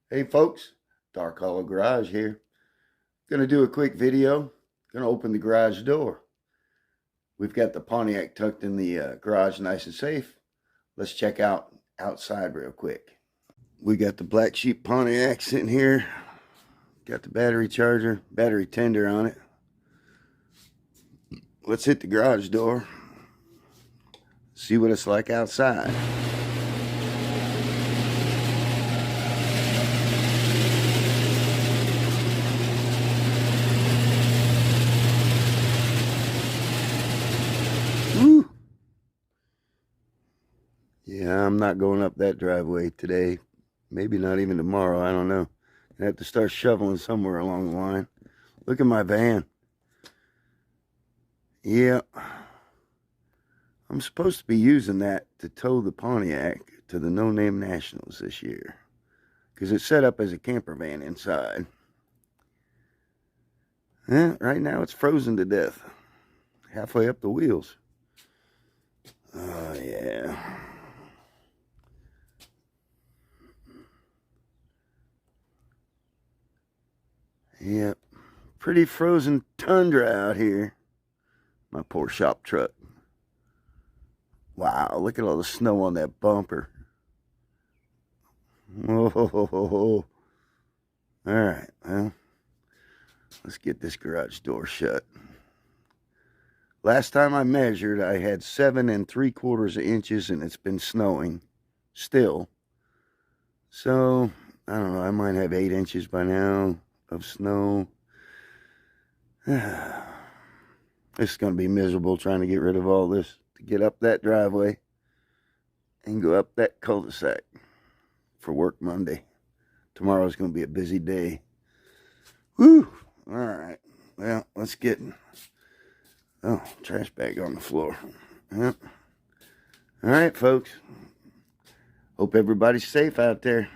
Hey folks, Dark Hollow Garage here. Gonna do a quick video. Gonna open the garage door. We've got the Pontiac tucked in the garage nice and safe. Let's check out outside real quick. We got the black sheep Pontiac sitting here. Got the battery charger, battery tender on it. Let's hit the garage door. See what it's like outside. Woo! Yeah, I'm not going up that driveway today. Maybe not even tomorrow. I don't know. I have to start shoveling somewhere along the line. Look at my van. Yeah. I'm supposed to be using that to tow the Pontiac to the No Name Nationals this year. Because it's set up as a camper van inside. Yeah, right now it's frozen to death. Halfway up the wheels. Oh, yeah. Yep. Pretty frozen tundra out here. My poor shop truck. Wow, look at all the snow on that bumper. Oh, all right, well, let's get this garage door shut. Last time I measured, I had 7 3/4 inches, and it's been snowing still. So, I don't know, I might have 8 inches by now of snow. It's going to be miserable trying to get rid of all this to get up that driveway and go up that cul-de-sac for work Monday. Tomorrow's going to be a busy day. Whew. All right. Well, let's get... Oh, trash bag on the floor. Yep. All right, folks. Hope everybody's safe out there.